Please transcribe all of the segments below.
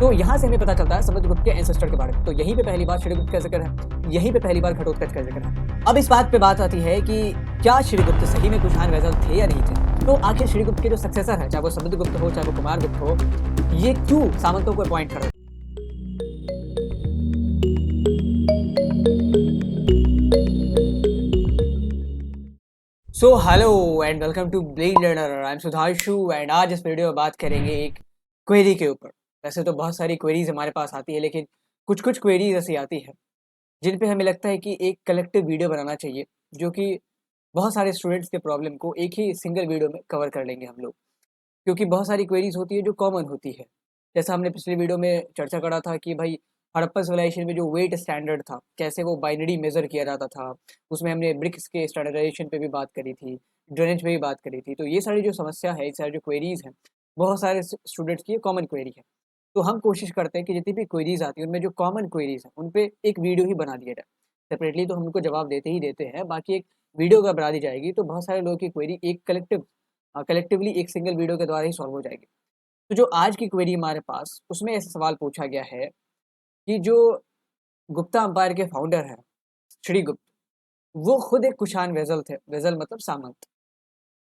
तो यहाँ से हमें पता चलता है समुद्रगुप्त के एंसेस्टर के बारे में। तो यहीं पे पहली बार श्रीगुप्त का जिक्र है, यहीं पे पहली बार घटोत्कच का जिक्र है। अब इस बात पे बात आती है कि क्या श्रीगुप्त सही में कुषाण वैसल थे या नहीं थे। तो आखिर श्रीगुप्त के जो सक्सेसर है, चाहे वो समुद्रगुप्त हो चाहे वो कुमारगुप्त हो, ये क्यों सामंतों को अपॉइंट कर रहे। So hello and welcome to Blade Learner. I am Sudhanshu and आज इस वीडियो में बात करेंगे एक क्वेरी के ऊपर। वैसे तो बहुत सारी क्वेरीज हमारे पास आती है, लेकिन कुछ कुछ क्वेरीज ऐसी आती है जिन पे हमें लगता है कि एक कलेक्टिव वीडियो बनाना चाहिए, जो कि बहुत सारे स्टूडेंट्स के प्रॉब्लम को एक ही सिंगल वीडियो में कवर कर लेंगे हम लोग। क्योंकि बहुत सारी क्वेरीज होती है जो कॉमन होती है। जैसा हमने पिछले वीडियो में चर्चा करा था कि भाई हड़प्पा सिविलाइजेशन में जो वेट स्टैंडर्ड था, कैसे वो बाइनरी मेजर किया जाता था, उसमें हमने ब्रिक्स के स्टैंडर्डाइजेशन पे भी बात करी थी, ड्रेनेज पे भी बात करी थी। तो ये सारी जो समस्या है, ये सारी जो क्वेरीज हैं, बहुत सारे स्टूडेंट्स की कॉमन क्वेरी है। तो हम कोशिश करते हैं कि जितनी भी क्वेरीज आती है उनमें जो कॉमन क्वेरीज हैं उन पे एक वीडियो ही बना दिया जाए। सेपरेटली तो हम उनको जवाब देते ही देते हैं, बाकी एक वीडियो अगर बना दी जाएगी तो बहुत सारे लोगों की क्वेरी एक कलेक्टिवली एक सिंगल वीडियो के द्वारा ही सॉल्व हो जाएगी। तो जो आज की क्वेरी हमारे पास, उसमें ऐसा सवाल पूछा गया है कि जो गुप्ता अम्पायर के फाउंडर हैं श्रीगुप्त, वो खुद एक कुषाण वेजल थे। वेजल मतलब सामंत।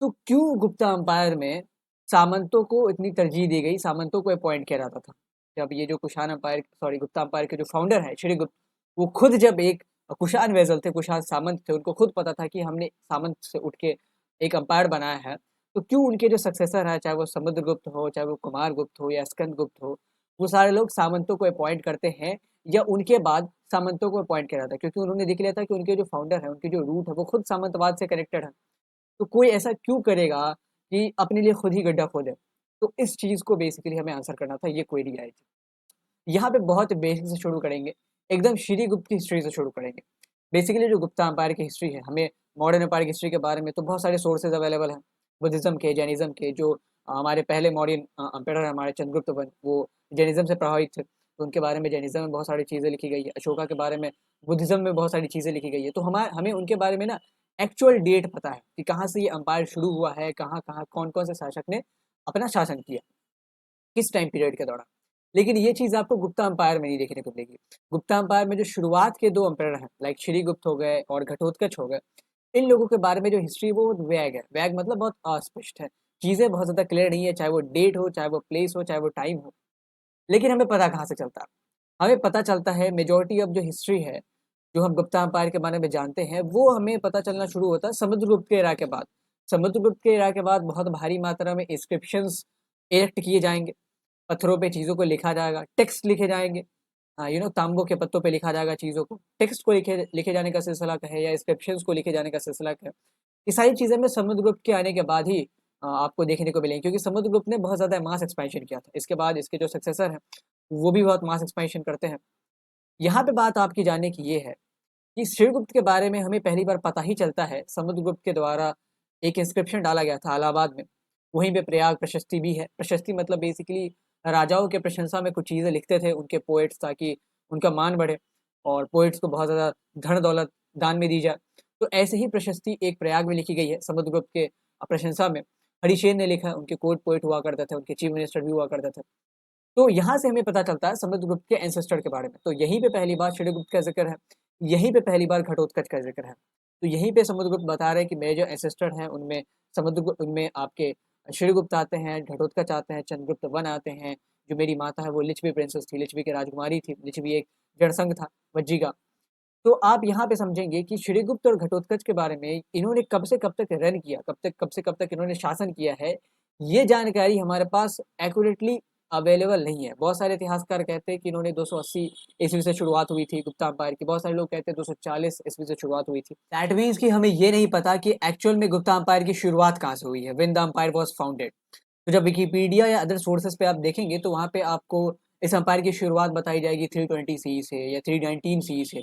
तो क्यों गुप्ता अम्पायर में सामंतों को इतनी तरजीह दी गई, सामंतों को अपॉइंट किया जाता था। जब ये जो Kushan empire sorry Gupta empire के जो फाउंडर है श्रीगुप्त, वो खुद जब एक कुषाण वेजल थे, कुषाण सामंत थे, उनको खुद पता था कि हमने सामंत से उठ के एक अम्पायर बनाया है। तो क्यों उनके जो सक्सेसर है, चाहे वो समुद्रगुप्त हो चाहे वो कुमारगुप्त हो या स्कंदगुप्त हो, वो सारे लोग सामंतों को अपॉइंट करते हैं या उनके बाद सामंतों को अपॉइंट किया जाता है, क्योंकि उन्होंने देख लिया था कि उनके जो फाउंडर है, उनके जो रूट है, वो खुद सामंतवाद से कनेक्टेड है। तो कोई ऐसा क्यों करेगा कि अपने लिए खुद ही गड्ढा खोदे। तो इस चीज़ को बेसिकली हमें आंसर करना था, ये क्वेरी आई थी। यहाँ पे बहुत बेसिक से शुरू करेंगे, एकदम श्रीगुप्त की हिस्ट्री से शुरू करेंगे। बेसिकली जो गुप्ता अम्पायर की हिस्ट्री है, हमें मॉडर्न एम्पायर की हिस्ट्री के बारे में तो बहुत सारे सोर्सेज अवेलेबल हैं, बुद्धिज्म के, जैनिज्म के। जो हमारे पहले मॉडर्न अम्पायर है हमारे चंद्रगुप्त वन, वो जैनिज्म से प्रभावित थे, तो उनके बारे में जैनिज्म में बहुत सारी चीज़ें लिखी गई है। अशोका के बारे में बुद्धिज्म में बहुत सारी चीज़ें लिखी गई है। तो हमें उनके बारे में ना एक्चुअल डेट पता है कि कहाँ से ये अम्पायर शुरू हुआ है, कहाँ कहाँ कौन कौन से शासक ने अपना शासन किया, किस टाइम पीरियड के दौरान। लेकिन ये चीज़ आपको गुप्ता अम्पायर में नहीं देखने को मिलेगी। गुप्ता अम्पायर में जो शुरुआत के 2 अम्पायर हैं, लाइक श्रीगुप्त हो गए और घटोत्कच हो गए, इन लोगों के बारे में जो हिस्ट्री वो वैग है। वैग मतलब बहुत अस्पष्ट है, चीज़ें बहुत ज़्यादा क्लियर नहीं है, चाहे वो डेट हो, चाहे वो प्लेस हो, चाहे वो टाइम हो। लेकिन हमें पता कहाँ से चलता है? हमें पता चलता है मेजॉरिटी ऑफ जो हिस्ट्री है, जो हम गुप्ता अम्पायर के बारे में जानते हैं, वो हमें पता चलना शुरू होता है समुद्रगुप्त के एरा के बाद। समुद्रगुप्त के एरा के बाद बहुत भारी मात्रा में इंस्क्रिप्शंस इरेक्ट किए जाएँगे, पत्थरों पे चीज़ों को लिखा जाएगा, टेक्स्ट लिखे जाएँगे। तांबों के पत्तों पे लिखा जाएगा चीज़ों को। टेक्स्ट को लिखे लिखे जाने का सिलसिला कहें या इंस्क्रिप्शंस को लिखे जाने का सिलसिला कहें। ये सारी चीज़ें हमें समुद्रगुप्त के आने के बाद ही आपको देखने को मिलेंगी, क्योंकि समुद्रगुप्त ने बहुत ज़्यादा मास एक्सपेंशन किया था। इसके बाद इसके जो सक्सेसर हैं, वो भी बहुत मास एक्सपेंशन करते हैं। यहाँ पे बात आपकी जानने की ये है कि शिवगुप्त के बारे में हमें पहली बार पता ही चलता है समुद्रगुप्त के द्वारा एक इंस्क्रिप्शन डाला गया था इलाहाबाद में। वहीं पे प्रयाग प्रशस्ति भी है। प्रशस्ति मतलब बेसिकली राजाओं के प्रशंसा में कुछ चीज़ें लिखते थे उनके पोएट्स, ताकि उनका मान बढ़े और पोएट्स को बहुत ज़्यादा धन दौलत दान में दी जाए। तो ऐसे ही प्रशस्ति एक प्रयाग में लिखी गई है समुद्रगुप्त के प्रशंसा में। हरिशेन ने लिखा है, उनके कोर्ट पोएट हुआ करते थे, उनके चीफ मिनिस्टर भी हुआ करते थे। तो यहाँ से हमें पता चलता है समुद्रगुप्त के एंसेस्टर के बारे में। तो यहीं पे पहली बार श्रीगुप्त का जिक्र है, यहीं पे पहली बार घटोत्कच का जिक्र है। तो यहीं पे समुद्रगुप्त बता रहे हैं कि मेरे जो एंसेस्टर हैं उनमें उनमें आपके श्रीगुप्त आते हैं, घटोत्कच आते हैं, चंद्रगुप्त वन आते हैं। जो मेरी माता है वो लिच्छवी प्रिंसेस थी, लिच्छवी की राजकुमारी थी। लिच्छवी एक जनसंघ था वज्जी का। तो आप यहाँ पे समझेंगे कि श्रीगुप्त और घटोत्कच के बारे में इन्होंने कब से कब तक रन किया, कब से कब तक इन्होंने शासन किया है, ये जानकारी हमारे पास एक्यूरेटली अवेलेबल नहीं है। बहुत सारे इतिहासकार कहते हैं कि इन्होंने 280 ईस्वी से शुरुआत हुई थी गुप्ता अम्पायर की। बहुत सारे लोग कहते हैं 240 ईस्वी से शुरुआत हुई थी। दैट मीन्स कि हमें ये नहीं पता कि एक्चुअल में गुप्ता अम्पायर की शुरुआत कहाँ से हुई है, when the empire was founded. तो जब विकिपीडिया या अदर सोर्सेज पे आप देखेंगे तो वहाँ पे आपको इस एम्पायर की शुरुआत बताई जाएगी 320 सी से या 319 सी से।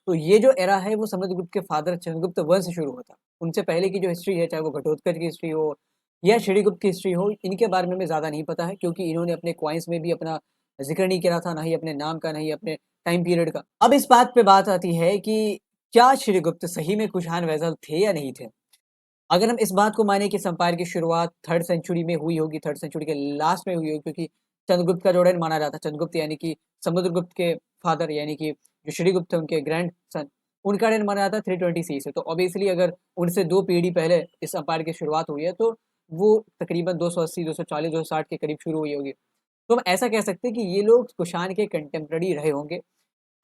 तो ये जो एरा है वो समुद्रगुप्त के फादर चंद्रगुप्त वन से शुरू होता है। उनसे पहले की जो हिस्ट्री है, चाहे वो घटोत्कच की हिस्ट्री हो या श्रीगुप्त की हिस्ट्री हो, इनके बारे में हमें ज़्यादा नहीं पता है, क्योंकि इन्होंने अपने क्वाइंस में भी अपना जिक्र नहीं करा था, ना ही अपने नाम का, ना ही अपने टाइम पीरियड का। अब इस बात पे बात आती है कि क्या श्रीगुप्त सही में कुषाण वैसल थे या नहीं थे। अगर हम इस बात को माने कि इस एम्पायर की शुरुआत 3rd सेंचुरी में हुई होगी, 3rd सेंचुरी के लास्ट में हुई होगी, क्योंकि चंद्रगुप्त का जोड़न माना जाता है। चंद्रगुप्त यानी कि समुद्रगुप्त के फादर यानी कि जो श्रीगुप्त थे उनके ग्रैंड सन, उनका रेन माना जाता है 320 सी से। तो ऑब्वियसली अगर उनसे 2 पीढ़ी पहले इस एम्पायर की शुरुआत हुई है तो वो तकरीबन 280, 240, 260 के करीब शुरू हुई होगी। तो हम ऐसा कह सकते हैं कि ये लोग कुषाण के कंटेम्पररी रहे होंगे।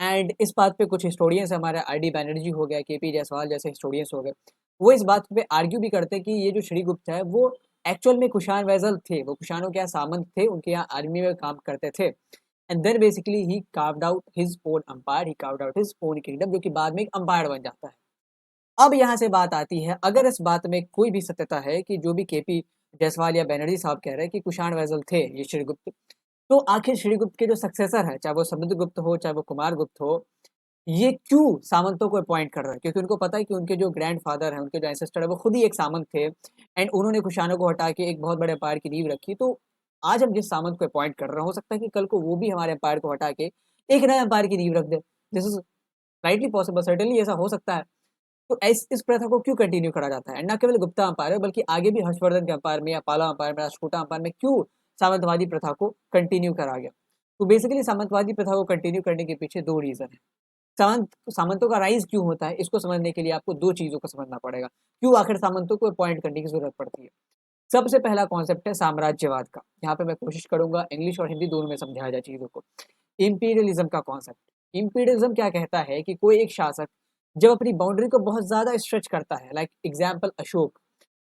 एंड इस बात पे कुछ हिस्टोरियंस हमारे आर.डी. बैनर्जी हो गया, के.पी. जायसवाल जैसे हिस्टोरियंस हो गए, वो इस बात पे आर्ग्यू भी करते हैं कि ये जो श्रीगुप्त है वो एक्चुअल में कुषाण वैसल थे, वो कुषाणों के यहाँ सामंत थे, उनके यहाँ आर्मी में काम करते थे। And then basically he carved out his own empire, he carved out his own kingdom, जो कि बाद में एक एम्पायर बन जाता है। अब यहाँ से बात आती है, अगर इस बात में कोई भी सत्यता है कि जो भी के.पी. जायसवाल या बैनर्जी साहब कह रहे हैं कि कुषाण वैसल थे ये श्रीगुप्त, तो आखिर श्रीगुप्त के जो सक्सेसर है, चाहे वो समुद्रगुप्त हो, चाहे वो कुमारगुप्त हो, ये क्यों सामंतों को अपॉइंट कर रहा है? क्योंकि उनको पता है कि उनके जो ग्रैंडफ़ादर हैं, उनके जो एंसेस्टर है, वो खुद ही एक सामंत थे एंड उन्होंने कुषाणों को हटा के एक बहुत बड़े एम्पायर की नींव रखी। तो आज हम जिस सामंत को अपॉइंट कर रहे हैं, हो सकता है कि कल को वो भी हमारे एम्पायर को हटा के एक नए एम्पायर की नींव रख दे। This is rightly possible, certainly ऐसा हो सकता है। तो इस प्रथा को क्यों कंटिन्यू करा जाता है? एंड ना केवल गुप्ता एम्पायर में बल्कि आगे भी हर्षवर्धन के एम्पायर में या पाला एम्पायर में, राष्ट्रकूटा एम्पायर में क्यों सामंतवादी प्रथा को कंटिन्यू करा गया? तो बेसिकली सामंतवादी प्रथा को कंटिन्यू करने के पीछे 2 रीज़न है। सामंतों का राइज़ क्यों होता है, इसको समझने के लिए आपको 2 चीज़ों को समझना पड़ेगा। क्यों आखिर सामंतों को अपॉइंट करने की ज़रूरत पड़ती है? सबसे पहला कॉन्सेप्ट है साम्राज्यवाद का। यहाँ पे मैं कोशिश करूँगा इंग्लिश और हिंदी दोनों में समझाया जाए चीज़ों को। इम्पीरियलिज़्म का कॉन्सेप्ट। इम्पीरियलिज़्म क्या कहता है कि कोई एक शासक जब अपनी बाउंड्री को बहुत ज़्यादा स्ट्रेच करता है, लाइक एग्ज़ाम्पल अशोक।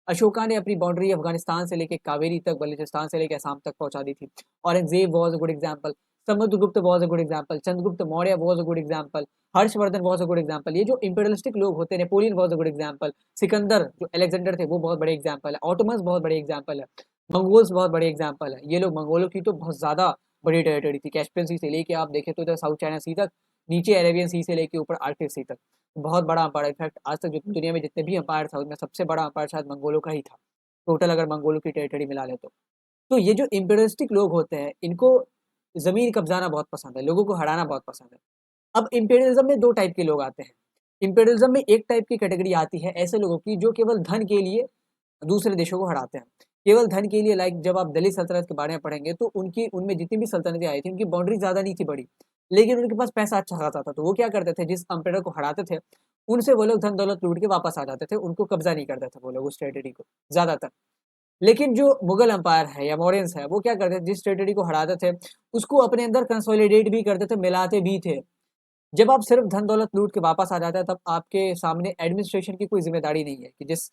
अशोका ने अपनी बाउंड्री अफ़गानिस्तान से लेके कावेरी तक, बलूचिस्तान से लेके असम तक पहुँचा दी थी। Aurangzeb was a good example, Samudragupta was a good example, Chandragupta Maurya was a good example, Harshvardhan was a good example. ये जो इम्पीरियलिस्टिक लोग होते हैं, Napoleon was a good example, Sikandar जो अलेक्जेंडर थे वो बहुत बड़े एग्ज़ाम्पल है, ऑटोमन्स बहुत बड़े एग्ज़ाम्पल है, मंगोल्स बहुत बड़े एग्ज़ाम्पल है। ये लोग मंगोलों की तो बहुत ज़्यादा बड़ी टेरिटरी थी, कैस्पियन सी से लेके आप देखें तो इधर साउथ चाइना सी तक, नीचे अरेबियन सी से लेके ऊपर आर्कटिक सी तक। बहुत बड़ा एम्पायर, इनफैक्ट आज तक जो दुनिया में जितने भी एम्पायर था उनमें सबसे बड़ा एम्पायर शायद मंगोलों का ही था, टोटल अगर मंगोलों की टेरिटरी मिला लें तो। तो ये जो इम्पीरियलिस्टिक लोग होते हैं, इनको ज़मीन कब्ज़ाना बहुत पसंद है, लोगों को हराना बहुत पसंद है। अब इम्पीरियलिज़्म में 2 टाइप के लोग आते हैं। इम्पीरियलिज़्म में एक टाइप की कैटेगरी आती है ऐसे लोगों की जो केवल धन के लिए दूसरे देशों को हराते हैं। केवल धन के लिए, लाइक जब आप दिल्ली सल्तनत के बारे में पढ़ेंगे तो उनकी उनमें जितनी भी सल्तनतें आई थी उनकी बाउंड्री ज़्यादा नहीं थी बड़ी, लेकिन उनके पास पैसा अच्छा खासा था। तो वो क्या करते थे, जिस एम्परर को हराते थे, उनसे वो लोग धन-दौलत लूट के वापस आ जाते थे, उनको कब्ज़ा नहीं करते थे वो लोग उस टेरिटरी को ज़्यादातर। लेकिन जो मुगल एम्पायर है या मौर्यंस है, वो क्या करते थे, जिस टेरिटरी को हराते थे, उसको अपने अंदर कंसोलिडेट भी करते थे, मिलाते भी थे। जब आप सिर्फ धन दौलत लूट के वापस आ जाते हैं तब आपके सामने एडमिनिस्ट्रेशन की कोई जिम्मेदारी नहीं है कि जिस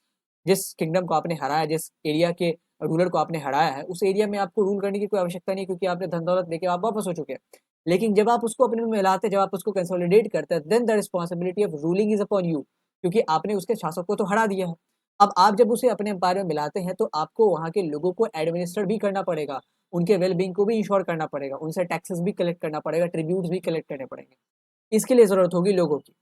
जिस किंगडम को आपने हराया, जिस एरिया के रूलर को आपने हराया है, उस एरिया में आपको रूल करने की कोई आवश्यकता नहीं है क्योंकि आपने धन दौलत लेके आप वापस हो चुके हैं। लेकिन जब आप उसको अपने में मिलाते, जब आप उसको कंसोलिडेट करते हैं, then the responsibility of ruling is upon you, क्योंकि आपने उसके शासक को तो हरा दिया है। अब आप जब उसे अपने एम्पायर में मिलाते हैं तो आपको वहाँ के लोगों को एडमिनिस्टर भी करना पड़ेगा, उनके वेलबींग को भी इंश्योर करना पड़ेगा, उनसे टैक्सेस भी कलेक्ट करना पड़ेगा, ट्रिब्यूट्स भी कलेक्ट करने पड़ेंगे। इसके लिए ज़रूरत होगी लोगों की।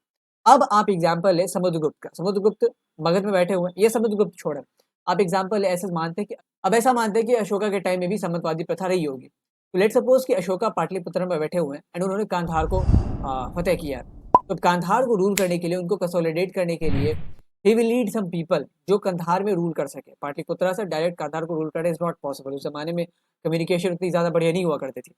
अब आप एग्ज़ाम्पल लें समुद्रगुप्त का। समुद्रगुप्त मगध में बैठे हुए हैं, ये समुद्रगुप्त छोड़ें। आप एग्ज़ाम्पल ऐसे मानते हैं कि अब ऐसा मानते हैं कि अशोका के टाइम में भी सामंतवादी प्रथा रही होगी। तो लेट्स सपोज़ कि अशोका पाटलिपुत्र में बैठे हुए हैं एंड उन्होंने गांधार को फ़तेह किया है। तो गांधार को रूल करने के लिए, उनको कंसोलिडेट करने के लिए he will need some people जो कंधार में रूल कर सके। पाटलिपुत्रा से डायरेक्ट गांधार को रूल करना इज़ नॉट पॉसिबल। उस ज़माने में कम्युनिकेशन उतनी ज़्यादा बढ़िया नहीं हुआ करती थी।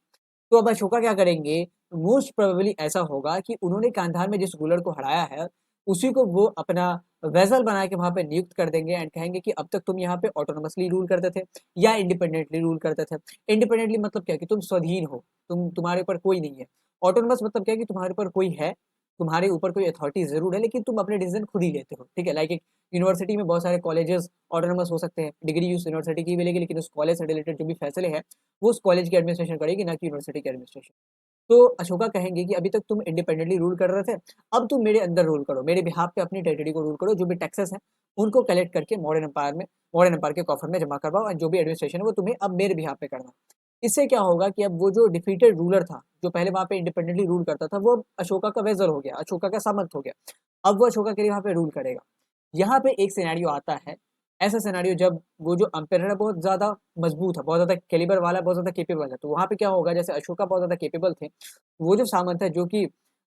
तो अब अशोका क्या करेंगे, मोस्ट प्रोबेबली ऐसा होगा कि उन्होंने कांधार में जिस रूलर को हराया है, उसी को वो अपना वेसल बना के वहाँ पे नियुक्त कर देंगे एंड कहेंगे कि अब तक तुम यहाँ पे ऑटोनोमसली रूल करते थे या इंडिपेंडेंटली रूल करते थे। इंडिपेंडेंटली मतलब क्या है कि तुम स्वाधीन हो, तुम्हारे ऊपर कोई नहीं है। ऑटोनोमस मतलब क्या है कि तुम्हारे ऊपर कोई है, तुम्हारे ऊपर कोई अथॉरिटी ज़रूर है लेकिन तुम अपने डिसीज़न खुद ही लेते हो, ठीक है? लाइक एक यूनिवर्सिटी में बहुत सारे कॉलेजेस ऑटोनोमस हो सकते हैं, डिग्री उस यूनिवर्सिटी की मिलेगी लेकिन उस कॉलेज से रिलेटेड जो भी फैसले हैं, वो उस कॉलेज की एडमिनिस्ट्रेशन करेगी, ना कि यूनिवर्सिटी की एडमिनिस्ट्रेशन। तो अशोका कहेंगे कि अभी तक तुम इंडिपेंडेंटली रूल कर रहे थे, अब तुम मेरे अंडर रूल करो, मेरे बिहाफ पे अपनी टेरिटरी को रूल करो, जो भी टैक्सेस हैं, उनको कलेक्ट करके मॉडर्न एम्पायर के कॉफर में जमा करवाओ एंड जो भी एडमिनिस्ट्रेशन है वो तुम्हें अब मेरे बिहाफ पे करना। इससे क्या होगा कि अब वो जो डिफीटेड रूलर था, जो पहले वहाँ पे इंडिपेंडेंटली रूल करता था, वो अब अशोका का वेज़र हो गया, अशोका का सामंत हो गया। अब वो अशोका के लिए वहाँ पे रूल करेगा। यहाँ पे एक सिनेरियो आता है, ऐसा सिनेरियो जब वो जो एम्पायर है बहुत ज़्यादा मजबूत है, बहुत ज़्यादा कैलिबर वाला है, बहुत ज़्यादा कैपेबल है। तो वहाँ पे क्या होगा, जैसे अशोका बहुत ज़्यादा कैपेबल थे, वो जो सामंत है जो कि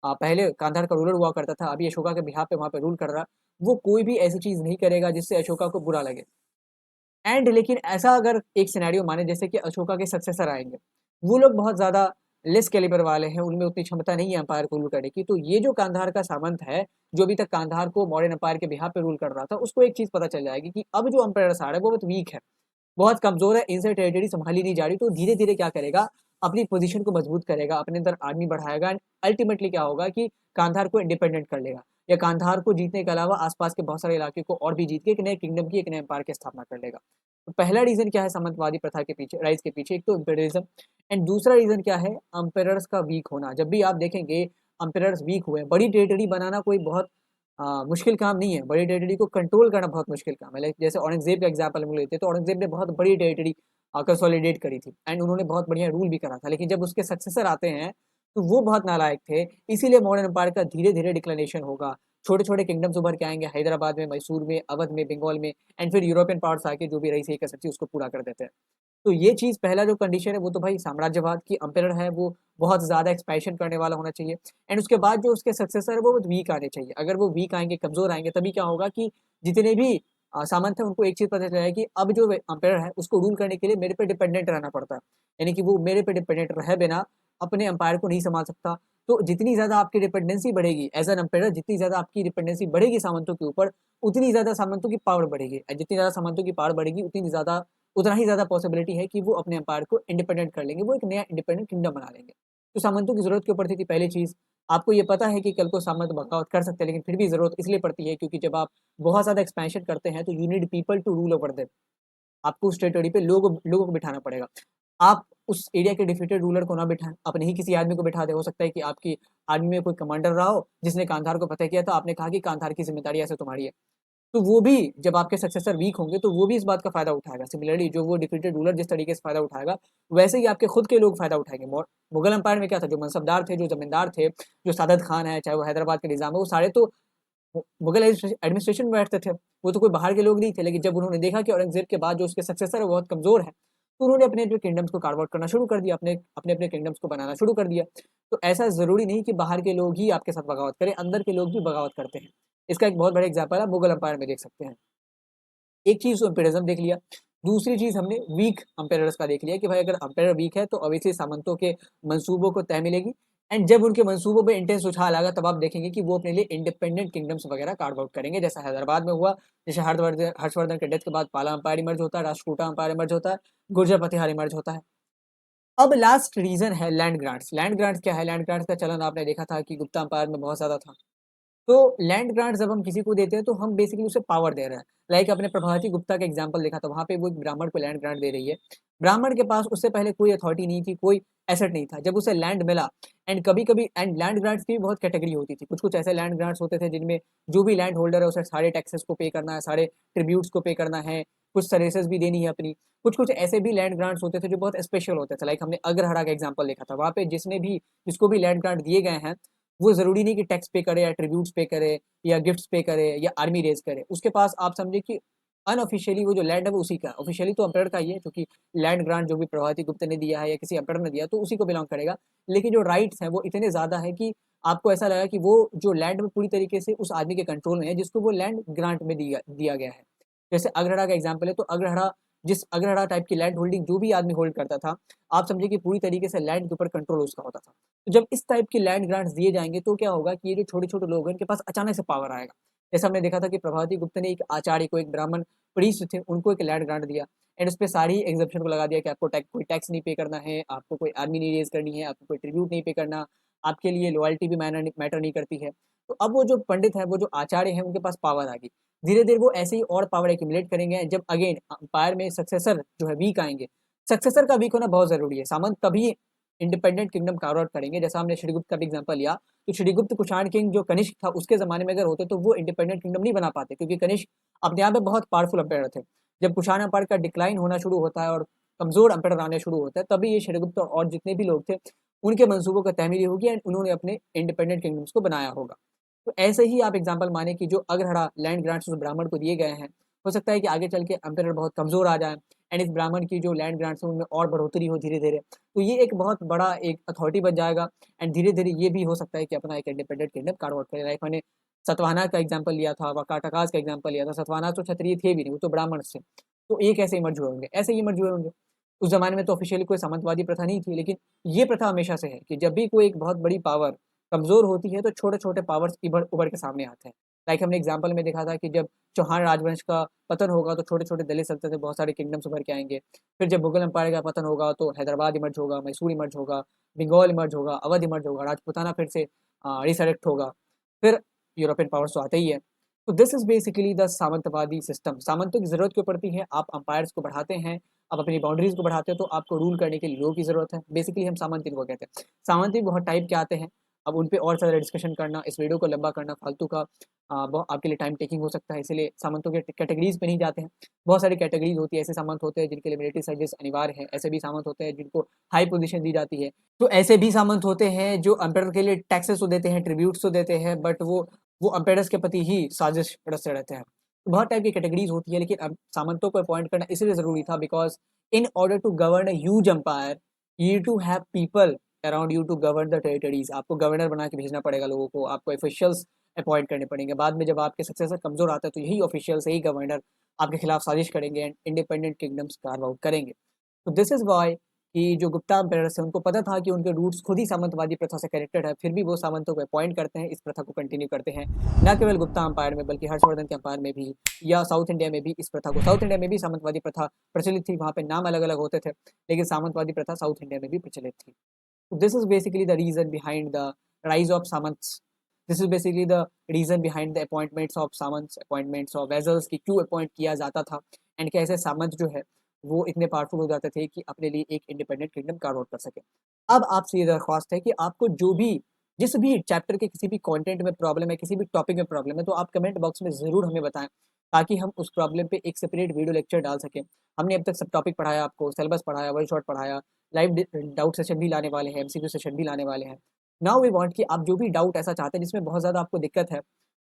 पहले गांधार का रूलर हुआ करता था, अभी अशोका के बिहाफ पे वहाँ पे रूल कर रहा है, वो कोई भी ऐसी चीज़ नहीं करेगा जिससे अशोका को बुरा लगे। एंड लेकिन ऐसा अगर एक सिनेरियो माने जैसे कि अशोका के सक्सेसर आएँगे, वो लोग बहुत ज़्यादा लेस कैलिबर वाले हैं, उनमें उतनी क्षमता नहीं है एम्पायर को रूल करने की। तो ये जो कांधार का सामंत है, जो अभी तक कांधार को मॉडर्न एम्पायर के बिहाफ पे रूल कर रहा था, उसको एक चीज़ पता चल जाएगी कि अब जो एम्पायर्स आ रहा है वो बहुत वीक है, बहुत कमज़ोर है, इनसे टेरिटरी सँभाली नहीं जा रही। तो धीरे-धीरे क्या करेगा, अपनी पोज़ीशन को मजबूत करेगा, अपने अंदर आर्मी बढ़ाएगा एंड अल्टीमेटली क्या होगा कि कांधार को इंडिपेंडेंट कर लेगा, या कांधार को जीतने के अलावा आस-पास के बहुत सारे इलाके को और भी जीत के एक नए किंगडम की, एक नए एम्पायर की स्थापना कर लेगा। तो पहला रीज़न क्या है सामंतवादी प्रथा के पीछे, राइज़ के पीछे, एक तो इम्पीरियलिज़्म एंड दूसरा रीज़न क्या है, एम्पायर्स का वीक होना। जब भी आप देखेंगे एम्पायर्स वीक हुए, बड़ी टेरिटरी बनाना कोई बहुत मुश्किल काम नहीं है, बड़ी टेरिटरी को कंट्रोल करना बहुत मुश्किल काम है। लाइक जैसे औरंगज़ेब का एग्ज़ाम्पल हम लेते हैं, तो औरंगज़ेब ने बहुत बड़ी टेरिटरी कंसोलिडेट करी थी एंड उन्होंने बहुत बढ़िया रूल भी करा था। लेकिन जब उसके सक्सेसर आते हैं, तो वो बहुत नालायक थे, इसीलिए मॉडर्न एम्पायर का धीरे-धीरे डिक्लिनेशन होगा। छोटे-छोटे किंगडम्स उभर के आएँगे हैदराबाद में, मैसूर में, अवध में, बंगाल में एंड फिर यूरोपियन पावर्स आके जो भी रही सही कसर थी उसको पूरा कर देते हैं। तो ये चीज़ पहला जो कंडीशन है वो तो भाई साम्राज्यवाद की एम्पायर है वो बहुत ज़्यादा एक्सपेंशन करने वाला होना चाहिए एंड उसके बाद जो उसके सक्सेसर है वो बहुत वीक आने चाहिए। अगर वो वीक आएँगे, कमज़ोर आएँगे तभी क्या होगा कि जितने भी सामंत हैं उनको एक चीज़ पता चल जाएगी कि अब जो एम्पायर है उसको रूल करने के लिए मेरे पे डिपेंडेंट रहना पड़ता है। यानी कि वो मेरे पे डिपेंडेंट रहे बिना अपने एम्पायर को नहीं सँभाल सकता। तो जितनी ज़्यादा आपकी डिपेंडेंसी बढ़ेगी एज़ एन एम्पायर, जितनी ज़्यादा आपकी डिपेंडेंसी बढ़ेगी सामंतों के ऊपर, उतनी ज़्यादा सामंतों की पावर बढ़ेगी एंड जितनी ज़्यादा सामंतों की पावर बढ़ेगी उतना ही ज़्यादा पॉसिबिलिटी है कि वो अपने एम्पायर को इंडिपेंडेंट कर लेंगे, वो एक नया इंडिपेंडेंट किंगडम बना लेंगे। तो सामंतों की ज़रूरत क्यों पड़ती थी पहली चीज़, आपको ये पता है कि कल को सामंत बगावत कर सकते हैं, लेकिन फिर भी ज़रूरत इसलिए पड़ती है क्योंकि जब आप बहुत ज़्यादा एक्सपेंशन करते हैं तो you need people to rule over them. आपको उस टेरिटरी पे लोगों को बिठाना पड़ेगा। आप उस एरिया के डिफीटेड रूलर को ना बिठाएँ, अपने ही किसी आदमी को बिठा दें। हो सकता है कि आपकी आर्मी में कोई कमांडर रहा हो, जिसने कांधार को फ़तेह किया था, आपने कहा कि कांधार की ज़िम्मेदारी ऐसे तुम्हारी है। तो वो भी जब आपके सक्सेसर वीक होंगे तो वो भी इस बात का फ़ायदा उठाएगा। सिमिलरली जो वो डिफीटेड रूलर जिस तरीके से फ़ायदा उठाएगा, वैसे ही आपके खुद के लोग फ़ायदा उठाएँगे। मुगल एम्पायर में क्या था, जो मनसबदार थे, जो ज़मींदार थे, जो सादत खान है, चाहे वो हैदराबाद के निज़ाम है, वो सारे तो मुगल एडमिनिस्ट्रेशन में बैठते थे। वो तो कोई बाहर के लोग नहीं थे, लेकिन जब उन्होंने देखा कि औरंगज़ेब के बाद जो उसके सक्सेसर है वो बहुत कमज़ोर है, तो उन्होंने अपने जो किंगडम्स को कार्व आउट करना शुरू कर दिया, अपने किंगडम्स को बनाना शुरू कर दिया। तो ऐसा ज़रूरी नहीं कि बाहर के लोग ही आपके साथ बगावत करें, अंदर के लोग भी बगावत करते हैं। इसका एक बहुत बड़ा एग्ज़ाम्पल आप मुगल एम्पायर में देख सकते हैं। एक चीज़ तो एम्पिरिज्म देख लिया, दूसरी चीज़ हमने वीक एम्पायर्स का देख लिया कि भाई अगर एम्पायर वीक है तो ऑब्वियसली सामंतों के मंसूबों को तह मिलेगी एंड जब उनके मंसूबों पे इंटेंस उछाल आएगा तब आप देखेंगे कि वो अपने लिए इंडिपेंडेंट किंगडम्स वगैरह कार्व आउट करेंगे, जैसा हैदराबाद में हुआ। जैसे हर्षवर्धन के डेथ के बाद पाला एम्पायर इमर्ज होता है, राष्ट्रकूटा एम्पायर इमर्ज होता है, गुर्जर प्रतिहार इमर्ज होता है। अब लास्ट रीजन है लैंड ग्रांट्स। लैंड ग्रांट्स क्या है, लैंड ग्रांट्स का चलन आपने देखा था कि गुप्ता एम्पायर में बहुत ज़्यादा था। तो लैंड ग्रांट जब हम किसी को देते हैं तो हम बेसिकली उसे पावर दे रहे हैं। लाइक आपने प्रभावती गुप्ता का एग्जांपल देखा था, वहाँ पे वो एक ब्राह्मण को लैंड ग्रांट दे रही है। ब्राह्मण के पास उससे पहले कोई अथॉरिटी नहीं थी, कोई एसेट नहीं था। जब उसे लैंड मिला एंड कभी-कभी एंड लैंड ग्रांट्स की भी बहुत कैटेगरी होती थी। कुछ-कुछ ऐसे लैंड ग्रांट्स होते थे जिनमें जो भी लैंड होल्डर है उसे सारे टैक्सेस को पे करना है, सारे ट्रिब्यूट्स को पे करना है, कुछ सर्विसेज़ भी देनी है अपनी। कुछ-कुछ ऐसे भी लैंड ग्रांट्स होते थे जो बहुत स्पेशल होते थे। लाइक हमने अग्रहारा का एग्जांपल देखा था। वहाँ पे जिसको भी लैंड ग्रांट दिए गए हैं, वो ज़रूरी नहीं कि टैक्स पे करे या ट्रिब्यूट्स पे करे या गिफ्ट्स पे करे या आर्मी रेज़ करे। उसके पास आप समझिए कि अनऑफ़िशियली वो जो लैंड है वो उसी का है। ऑफ़िशियली तो एम्पायर का ही है, क्योंकि लैंड ग्रांट जो भी प्रभावती गुप्त ने दिया है या किसी एम्पायर ने दिया तो उसी को बिलॉन्ग करेगा। लेकिन जो राइट्स हैं वो इतने ज़्यादा है कि आपको ऐसा लगेगा कि वो जो लैंड में पूरी तरीके से उस आदमी के कंट्रोल में है जिसको वो लैंड ग्रांट में दिया दिया गया है। जैसे अग्रहारा का एग्ज़ाम्पल है, तो अग्रहारा टाइप की लैंड होल्डिंग जो भी आदमी होल्ड करता था, आप समझिए कि पूरी तरीके से लैंड के ऊपर कंट्रोल उसका होता था। तो जब इस टाइप की लैंड ग्रांट्स दिए जाएँगे तो क्या होगा कि ये जो छोटे-छोटे लोग हैं इनके पास अचानक से पावर आएगा। जैसा हमने देखा था कि प्रभावती गुप्त ने एक आचार्य को, एक ब्राह्मण प्रीस्ट थे, उनको एक लैंड ग्रांट दिया एंड उसपे सारी एक्सेप्शन को लगा दिया कि आपको कोई टैक्स नहीं पे करना है, आपको कोई आर्मी नहीं रेज़ करनी है, आपको कोई ट्रिब्यूट नहीं पे करना, आपके लिए लॉयल्टी भी मैटर नहीं करती है। तो अब वो जो पंडित हैं, वो जो आचार्य हैं, उनके पास पावर आ गई। धीरे-धीरे वो ऐसे ही और पावर एक्युमुलेट करेंगे जब अगेन एम्पायर में सक्सेसर जो है वीक आएँगे। सक्सेसर का वीक होना बहुत ज़रूरी है। सामंत तभी इंडिपेंडेंट किंगडम कार्व आउट करेंगे, जैसा हमने श्रीगुप्त का भी एग्जांपल लिया, तो श्रीगुप्त कुषाण किंग जो कनिष्क था उसके ज़माने में अगर होते तो वो इंडिपेंडेंट किंगडम नहीं बना पाते, क्योंकि कनिष्क अपने आप में बहुत पावरफुल एम्पायर थे। जब कुषाण एम्पायर का डिक्लाइन होना शुरू होता है और कमज़ोर एम्पायर आने शुरू होता है, तभी ये श्रीगुप्त और जितने भी लोग थे, उनके मंसूबों का तहमीरी होगी एंड उन्होंने अपने इंडिपेंडेंट किंगडम्स को बनाया होगा। तो ऐसे ही आप एग्जांपल माने कि जो अग्रहरा लैंड ग्रांट्स उस ब्राह्मण को दिए गए हैं, हो सकता है कि आगे चल के एम्पायर बहुत कमज़ोर आ जाए एंड इस ब्राह्मण की जो लैंड ग्रांट्स हैं उनमें और बढ़ोतरी हो धीरे-धीरे। तो ये एक बहुत बड़ा एक अथॉरिटी बन जाएगा एंड धीरे-धीरे ये भी हो सकता है कि अपना एक इंडिपेंडेंट किंगडम कार्व आउट करे। लाइक मैंने सतवाहना का एग्जांपल लिया था, वाकाटकाज़ का एग्जांपल लिया था। सतवाहना तो क्षत्रिय थे भी नहीं, वो तो ब्राह्मण थे। तो एक ऐसे इमर्ज हुए होंगे, ऐसे ही इमर्ज हुए होंगे। उस ज़माने में तो ऑफ़िशियली कोई सामंतवादी प्रथा नहीं थी, लेकिन ये प्रथा हमेशा से है कि जब भी कोई एक बहुत बड़ी पावर कमज़ोर होती है, तो छोटे-छोटे पावर्स उभर के सामने आते हैं। लाइक हमने एग्ज़ाम्पल में देखा था कि जब चौहान राजवंश का पतन होगा, तो छोटे-छोटे दिल्ली सल्तनत से बहुत सारे किंगडम्स उभर के आएँगे। फिर जब मुगल एम्पायर का पतन होगा, तो हैदराबाद इमर्ज होगा, मैसूर इमर्ज होगा, बंगाल इमर्ज होगा, अवध इमर्ज होगा, राजपूताना फिर से रिसरेक्ट होगा। फिर यूरोपियन पावर्स तो आते ही है। तो दिस इज़ बेसिकली द सामंतवादी सिस्टम। सामंतों की ज़रूरत क्यों पड़ती है? आप एम्पायर्स को बढ़ाते हैं, आप अपनी बाउंड्रीज़ को बढ़ाते हो, तो आपको रूल करने के लिए लोगों की ज़रूरत है। बेसिकली हम सामंत इनको कहते हैं। सामंत भी बहुत टाइप के आते हैं। अब उन पे और ज़्यादा डिस्कशन करना, इस वीडियो को लंबा करना फालतू का बहुत आपके लिए टाइम टेकिंग हो सकता है, इसीलिए सामंतों के कैटेगरीज़ पे नहीं जाते हैं। बहुत सारी कैटेगरीज़ होती है, ऐसे सामंत होते हैं जिनके लिए मिलिट्री सर्विस अनिवार्य है, ऐसे भी सामंत होते हैं जिनको हाई पोज़ीशन दी जाती है। तो ऐसे भी सामंत होते हैं जो एम्परर के लिए टैक्सेस तो देते हैं, ट्रिब्यूट्स तो देते हैं, बट वो एम्पेरर्स के प्रति ही साजिश रचते रहते हैं। बहुत टाइप की कैटेगरीज़ होती है, लेकिन अब सामंतों को अपॉइंट करना इसलिए ज़रूरी था because in order to govern a huge empire, you need to have people around you to govern the territories. आपको गवर्नर बना के भेजना पड़ेगा लोगों को, आपको ऑफिशियल्स अपॉइंट करने पड़ेंगे। बाद में जब आपके सक्सेसर कमज़ोर आता है, तो यही ऑफिशियल्स, यही गवर्नर आपके खिलाफ साजिश करेंगे and independent kingdoms carve out करेंगे। तो दिस इज़ व्हाई कि जो गुप्ता एम्पायर्स हैं, उनको पता था कि उनके रूट्स खुद ही सामंतवादी प्रथा से कनेक्टेड है, फिर भी वो सामंतों को अपॉइंट करते हैं, इस प्रथा को कंटिन्यू करते हैं। ना केवल गुप्ता एम्पायर में, बल्कि हर्षवर्धन के एम्पायर में भी, या साउथ इंडिया में भी इस प्रथा को, साउथ इंडिया में भी सामंतवादी प्रथा प्रचलित थी, वहाँ पे नाम अलग-अलग होते थे, लेकिन सामंतवादी प्रथा साउथ इंडिया में भी प्रचलित थी। So this is basically the reason behind the rise of Samants. This is basically the reason behind the appointments of Samants, appointments of vassals कि क्यों अपॉइंट किया जाता था एंड कैसे सामंत जो है वो इतने पावरफुल हो जाते थे कि अपने लिए एक इंडिपेंडेंट किंगडम कार्व आउट कर सके। अब आपसे ये दरख्वास्त है कि आपको जो भी जिस भी चैप्टर के किसी भी कंटेंट में प्रॉब्लम है, किसी भी टॉपिक में प्रॉब्लम है, तो आप कमेंट बॉक्स में ज़रूर हमें बताएं ताकि हम उस प्रॉब्लम पे एक सेपरेट वीडियो लेक्चर डाल सकें। हमने अब तक सब टॉपिक पढ़ाया, आपको सिलेबस पढ़ाया, वन शॉट पढ़ाया, लाइव डाउट सेशन भी लाने वाले हैं, एमसीक्यू सेशन भी लाने वाले हैं। नाउ वी वांट कि आप जो भी डाउट ऐसा चाहते हैं जिसमें बहुत ज़्यादा आपको दिक्कत है,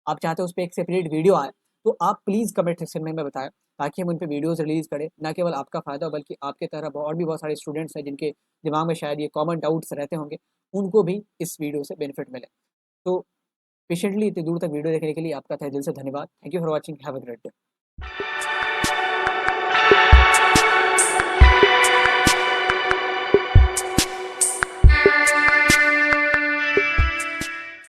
आप चाहते हो उस पे एक सेपरेट वीडियो आए, तो आप प्लीज़ कमेंट सेक्शन में हमें बताएँ ताकि हम उन पे वीडियोज़ रिलीज़ करें। ना केवल आपका फ़ायदा हो बल्कि आपके तरह और भी बहुत सारे स्टूडेंट्स हैं जिनके दिमाग में शायद ये कॉमन डाउट्स रहते होंगे, उनको भी इस वीडियो से बेनिफिट मिले। तो पेशेंटली इतनी दूर तक वीडियो देखने के लिए आपका तहे दिल से धन्यवाद। Thank you for watching, have a great day.